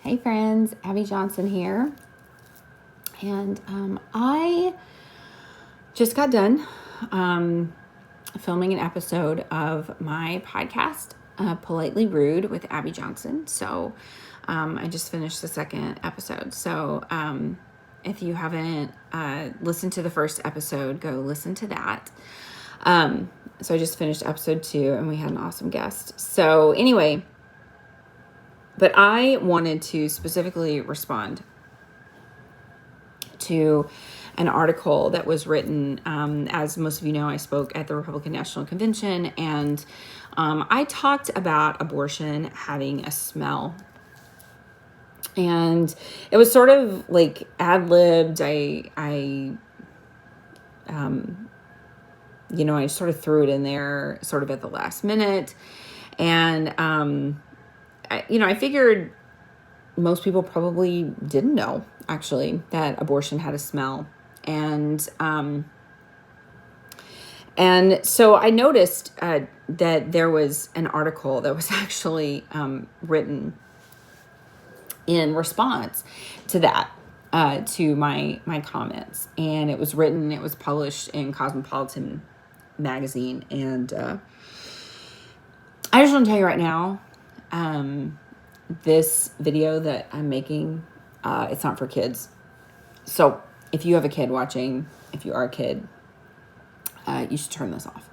Hey friends, Abby Johnson here. And I just got done filming an episode of my podcast, Politely Rude with Abby Johnson. So I just finished the second episode. So if you haven't listened to the first episode, go listen to that. So I just finished episode 2 and we had an awesome guest. So anyway, but I wanted to specifically respond to an article that was written. As most of you know, I spoke at the Republican National Convention, and I talked about abortion having a smell. And it was sort of like ad-libbed. I sort of threw it in there sort of at the last minute. And, I figured most people probably didn't know, actually, that abortion had a smell. And so I noticed that there was an article that was actually written in response to that, to my comments. And it was published in Cosmopolitan magazine. And I just want to tell you right now, this video that I'm making, it's not for kids. So if you have a kid watching, if you are a kid, you should turn this off.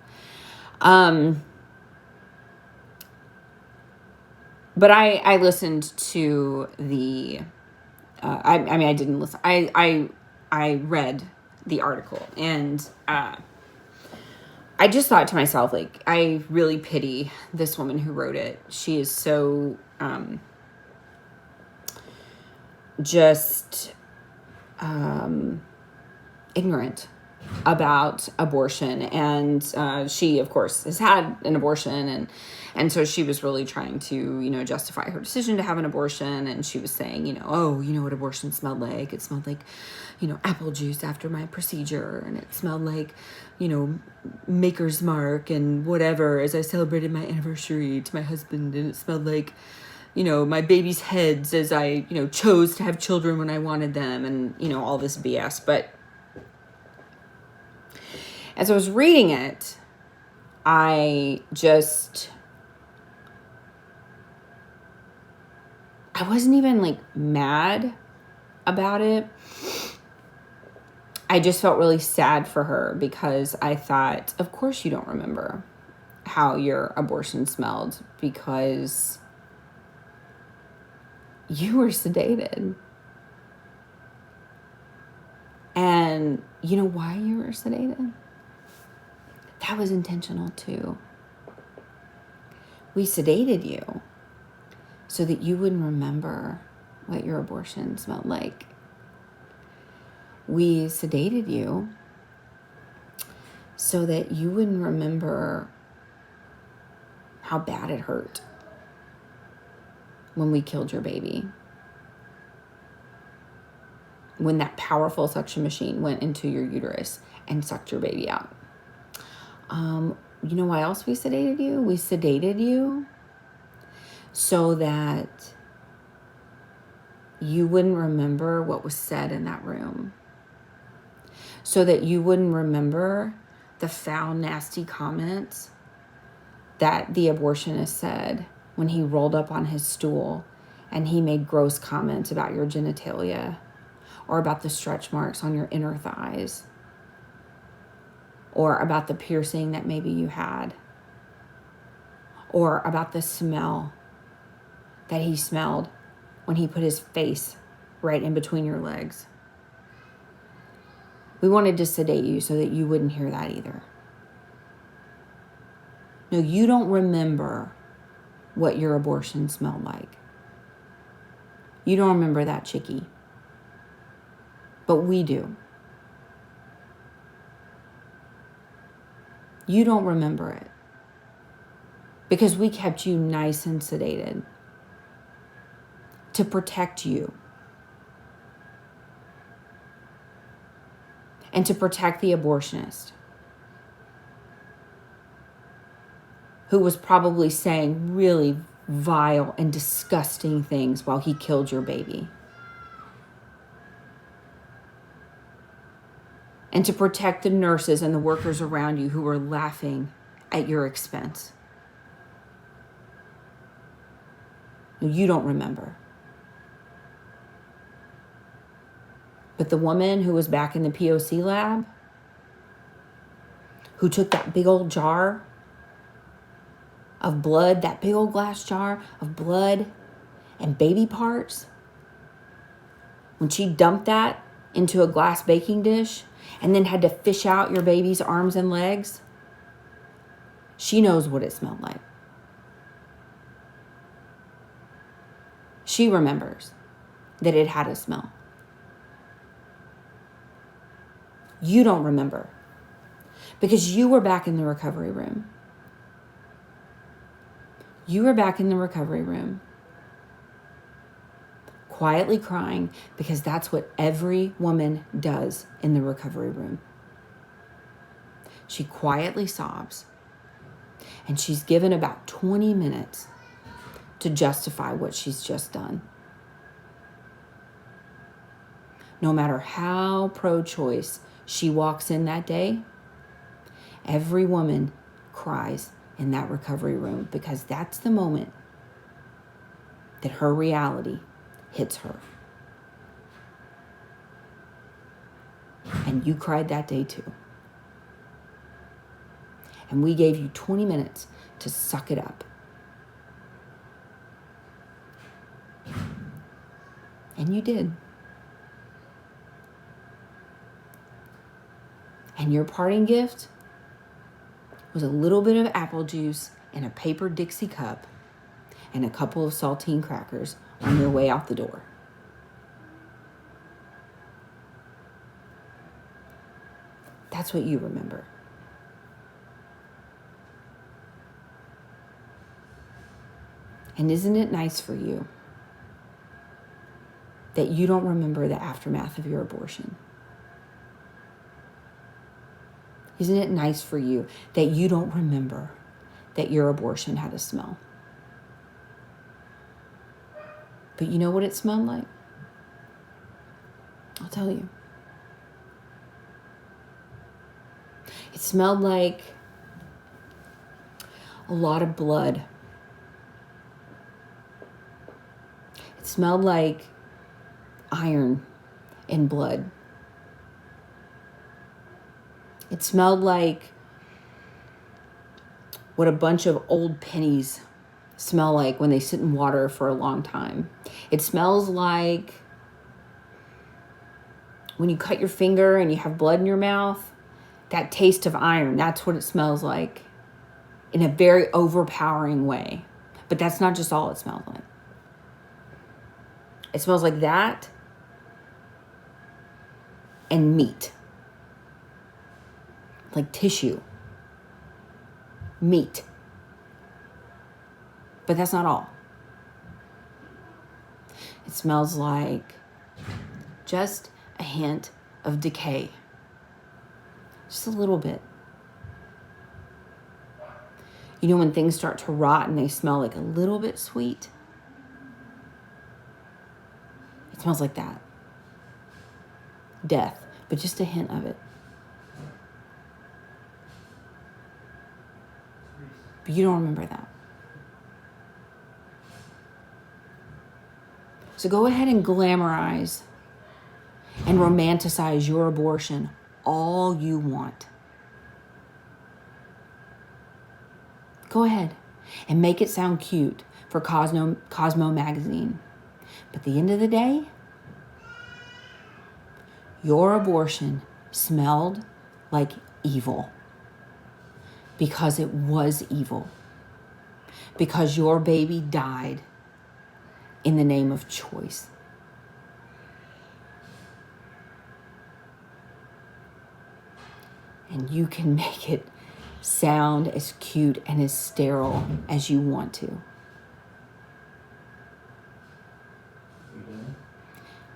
But I listened to the, I didn't listen. I read the article, and I just thought to myself, like, I really pity this woman who wrote it. She is so ignorant about abortion. And she, of course, has had an abortion, and so she was really trying to, justify her decision to have an abortion. And she was saying, oh, you know what abortion smelled like? It smelled like, apple juice after my procedure, and it smelled like, Maker's Mark and whatever as I celebrated my anniversary to my husband, and it smelled like, my baby's heads as I, chose to have children when I wanted them, and, all this BS. But as I was reading it, I wasn't even like mad about it. I just felt really sad for her, because I thought, of course you don't remember how your abortion smelled, because you were sedated. And you know why you were sedated? That was intentional too. We sedated you so that you wouldn't remember what your abortion smelled like. We sedated you so that you wouldn't remember how bad it hurt when we killed your baby. When that powerful suction machine went into your uterus and sucked your baby out. You know why else we sedated you? We sedated you so that you wouldn't remember what was said in that room. So that you wouldn't remember the foul, nasty comments that the abortionist said when he rolled up on his stool and he made gross comments about your genitalia, or about the stretch marks on your inner thighs, or about the piercing that maybe you had, or about the smell that he smelled when he put his face right in between your legs. We wanted to sedate you so that you wouldn't hear that either. No, you don't remember what your abortion smelled like. You don't remember that, chickie. But we do. You don't remember it, because we kept you nice and sedated to protect you and to protect the abortionist, who was probably saying really vile and disgusting things while he killed your baby. And to protect the nurses and the workers around you who were laughing at your expense. You don't remember. But the woman who was back in the POC lab, who took that big old jar of blood, that big old glass jar of blood and baby parts, when she dumped that into a glass baking dish and then had to fish out your baby's arms and legs, she knows what it smelled like. She remembers that it had a smell. You don't remember because you were back in the recovery room. You were back in the recovery room, quietly crying, because that's what every woman does in the recovery room. She quietly sobs, and she's given about 20 minutes to justify what she's just done. No matter how pro-choice she walks in that day, every woman cries in that recovery room because that's the moment that her reality hits her. And you cried that day too. And we gave you 20 minutes to suck it up. And you did. And your parting gift was a little bit of apple juice in a paper Dixie cup and a couple of saltine crackers on your way out the door. That's what you remember. And isn't it nice for you that you don't remember the aftermath of your abortion? Isn't it nice for you that you don't remember that your abortion had a smell? But you know what it smelled like? I'll tell you. It smelled like a lot of blood. It smelled like iron and blood. It smelled like what a bunch of old pennies smell like when they sit in water for a long time. It smells like when you cut your finger and you have blood in your mouth, that taste of iron. That's what it smells like in a very overpowering way. But that's not just all it smells like. It smells like that and meat. Like tissue. Meat. But that's not all. It smells like just a hint of decay. Just a little bit. You know when things start to rot and they smell like a little bit sweet? It smells like that. Death, but just a hint of it. But you don't remember that. So go ahead and glamorize and romanticize your abortion all you want. Go ahead and make it sound cute for Cosmo magazine. But at the end of the day, your abortion smelled like evil. Because it was evil. Because your baby died in the name of choice. And you can make it sound as cute and as sterile as you want to.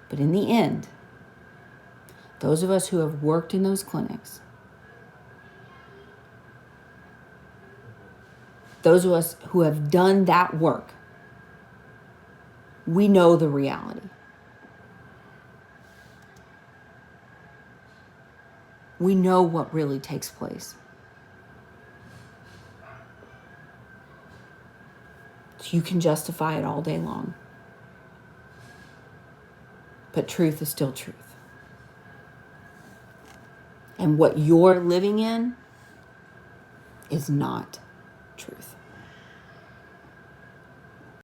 But in the end, those of us who have worked in those clinics, those of us who have done that work, We know the reality. We know what really takes place. You can justify it all day long. But truth is still truth. And what you're living in is not truth.